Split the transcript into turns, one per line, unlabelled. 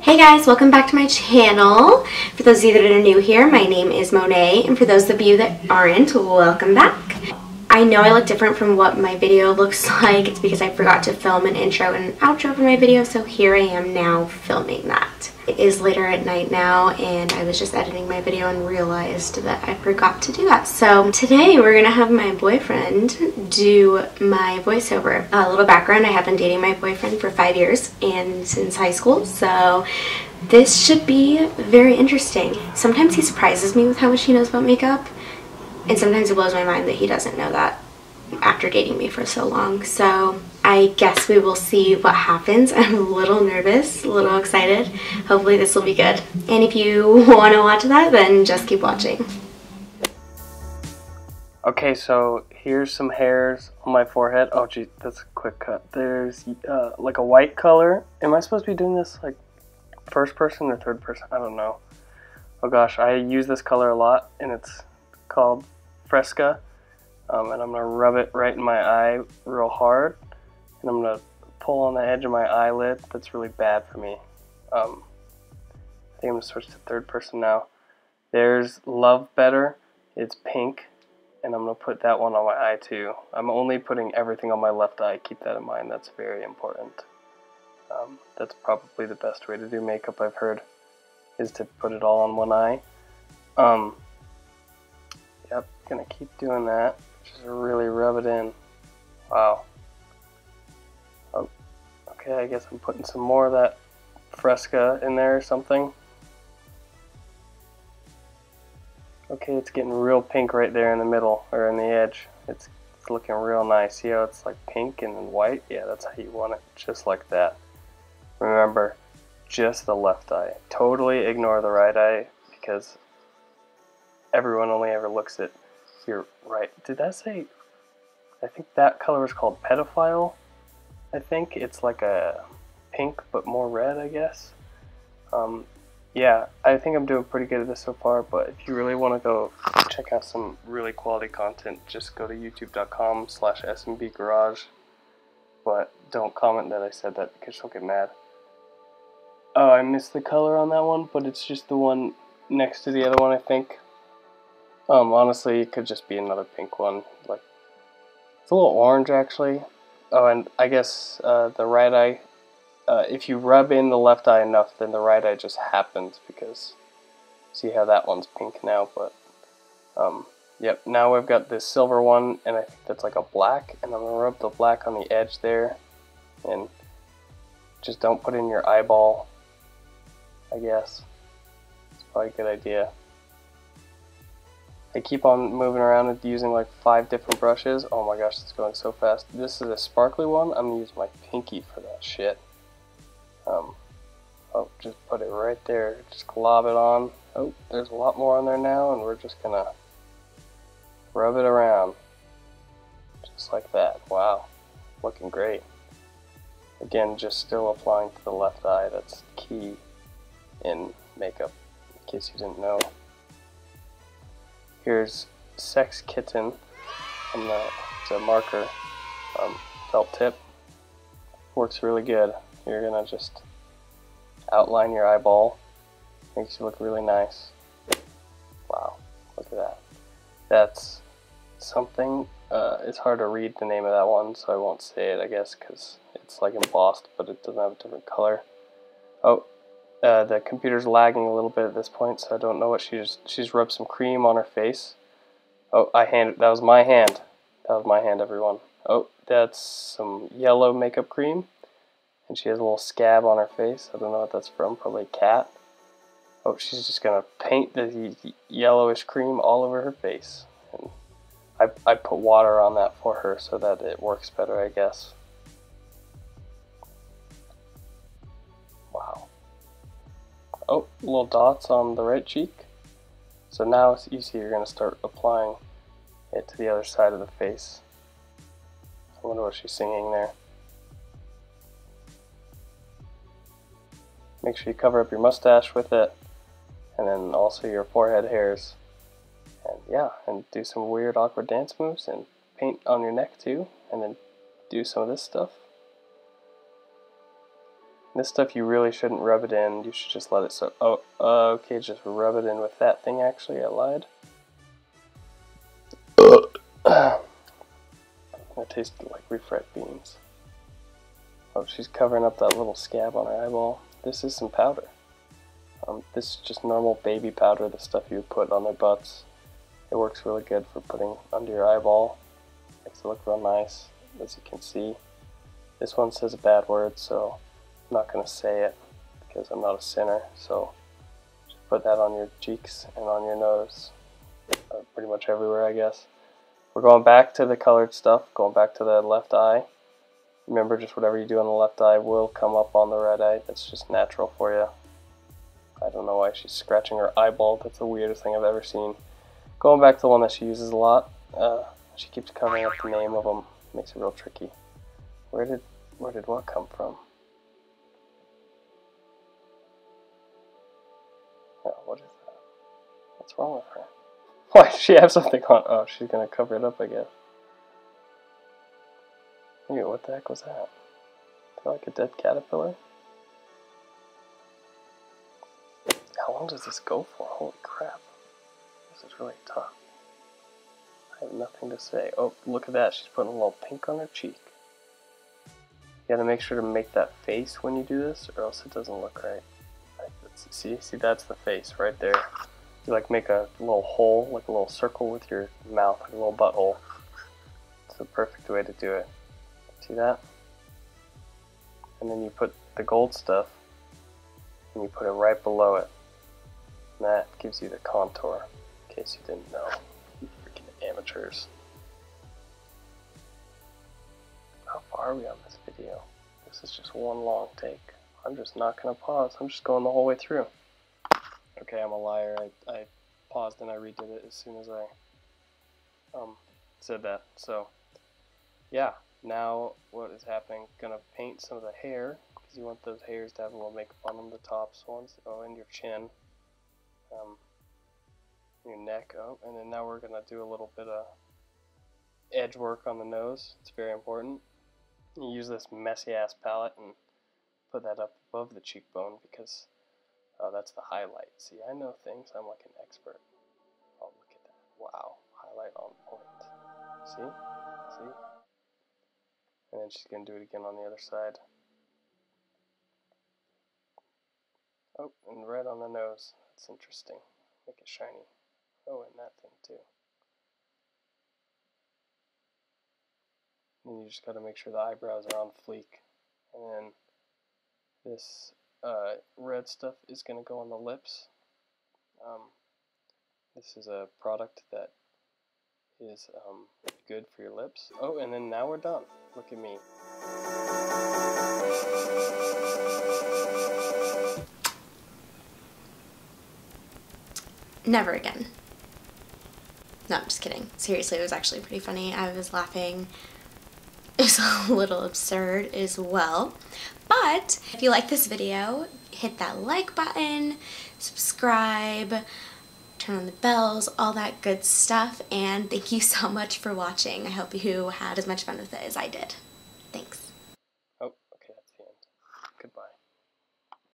Hey guys, welcome back to my channel. For those of you that are new here, my name is Monet, and for those of you that aren't, welcome back. I know I look different from what my video looks like. It's because I forgot to film an intro and outro for my video, so here I am now filming that. It is later at night now, and I was just editing my video and realized that I forgot to do that. So today we're gonna have my boyfriend do my voiceover. A little background, I have been dating my boyfriend for 5 years and since high school, so this should be very interesting. Sometimes he surprises me with how much he knows about makeup, and sometimes it blows my mind that he doesn't know that after dating me for so long. So I guess we will see what happens. I'm a little nervous, a little excited. Hopefully this will be good. And if you want to watch that, then just keep watching.
Okay, so here's some hairs on my forehead. Oh gee, that's a quick cut. There's like a white color. Am I supposed to be doing this like first person or third person? I don't know. Oh gosh, I use this color a lot, and it's called Fresca. And I'm going to rub it right in my eye real hard, and I'm going to pull on the edge of my eyelid. That's really bad for me. I think I'm going to switch to third person now. There's Love Better. It's pink, and I'm going to put that one on my eye too. I'm only putting everything on my left eye. Keep that in mind. That's very important. That's probably the best way to do makeup, I've heard, is to put it all on one eye. Yep, gonna keep doing that. Just really rub it in. Wow. Oh, okay, I guess I'm putting some more of that Fresca in there or something. Okay, it's getting real pink right there in the middle, or in the edge. It's looking real nice. See how it's like pink and then white? Yeah, that's how you want it, just like that. Remember, just the left eye. Totally ignore the right eye, because everyone only ever looks at your right. Did that say? I think that color is called Pedophile. I think it's like a pink but more red, I guess. Yeah, I think I'm doing pretty good at this so far, but if you really want to go check out some really quality content, just go to youtube.com/SMBgarage. But don't comment that I said that, because she'll get mad. Oh, I missed the color on that one, but it's just the one next to the other one, I think. Honestly, it could just be another pink one. Like, it's a little orange, actually. Oh, and I guess the right eye, if you rub in the left eye enough, then the right eye just happens, because see how that one's pink now, but, yep, now we've got this silver one, and I think that's like a black, and I'm going to rub the black on the edge there, and just don't put in your eyeball, I guess. It's probably a good idea. I keep on moving around and using like 5 different brushes. Oh my gosh, it's going so fast. This is a sparkly one. I'm going to use my pinky for that shit. Oh, just put it right there. Just glob it on. Oh, there's a lot more on there now, and we're just going to rub it around. Just like that. Wow, looking great. Again, just still applying to the left eye. That's key in makeup, in case you didn't know. Here's Sex Kitten. It's a marker, felt tip. Works really good. You're gonna just outline your eyeball. Makes you look really nice. Wow, look at that. That's something. It's hard to read the name of that one, so I won't say it, I guess, because it's like embossed, but it doesn't have a different color. Oh. The computer's lagging a little bit at this point, so I don't know what she's rubbed some cream on her face. Oh, that was my hand. That was my hand, everyone. Oh, that's some yellow makeup cream, and she has a little scab on her face. I don't know what that's from, probably a cat. Oh, she's just gonna paint the yellowish cream all over her face. And I put water on that for her so that it works better, I guess. Wow. Oh, little dots on the right cheek. So now you see you're going to start applying it to the other side of the face. I wonder what she's singing there. Make sure you cover up your mustache with it, and then also your forehead hairs. And yeah, and do some weird awkward dance moves, and paint on your neck too, and then do some of this stuff. This stuff you really shouldn't rub it in. You should just let it soak. Oh, okay, just rub it in with that thing actually. I lied. It tasted like refried beans. Oh, she's covering up that little scab on her eyeball. This is some powder. This is just normal baby powder, the stuff you would put on their butts. It works really good for putting under your eyeball. Makes it look real nice, as you can see. This one says a bad word, so I'm not going to say it because I'm not a sinner. So just put that on your cheeks and on your nose. Pretty much everywhere, I guess. We're going back to the colored stuff, going back to the left eye. Remember, just whatever you do on the left eye will come up on the right eye. That's just natural for you. I don't know why she's scratching her eyeball. That's the weirdest thing I've ever seen. Going back to the one that she uses a lot. She keeps covering up the name of them. Makes it real tricky. Where did what come from? Oh, what is that? What's wrong with her? Why does she have something on? Oh, she's gonna cover it up, I guess. Ew, what the heck was that? Is that like a dead caterpillar? How long does this go for? Holy crap. This is really tough. I have nothing to say. Oh, look at that. She's putting a little pink on her cheek. You gotta make sure to make that face when you do this, or else it doesn't look right. See, that's the face right there. You like make a little hole, like a little circle with your mouth, like a little butthole. It's the perfect way to do it. See that? And then you put the gold stuff, and you put it right below it. And that gives you the contour, in case you didn't know. You freaking amateurs. How far are we on this video? This is just one long take. I'm just not gonna pause. I'm just going the whole way through. Okay, I'm a liar. I paused and I redid it as soon as I said that. So, yeah. Now, what is happening? Gonna paint some of the hair, because you want those hairs to have a little makeup on them, the tops ones, and your chin, your neck, and then now we're gonna do a little bit of edge work on the nose. It's very important. You use this messy ass palette and put that up above the cheekbone, because that's the highlight. See, I know things. I'm like an expert. Oh, look at that. Wow. Highlight on point. See? See? And then she's going to do it again on the other side. Oh, and red on the nose. That's interesting. Make it shiny. Oh, and that thing too. And you just got to make sure the eyebrows are on fleek. And then this red stuff is going to go on the lips. This is a product that is good for your lips. Oh, and then now we're done. Look at me.
Never again. No, I'm just kidding. Seriously, it was actually pretty funny. I was laughing. It was a little absurd as well. But if you like this video, hit that like button, subscribe, turn on the bells, all that good stuff, and thank you so much for watching. I hope you had as much fun with it as I did. Thanks.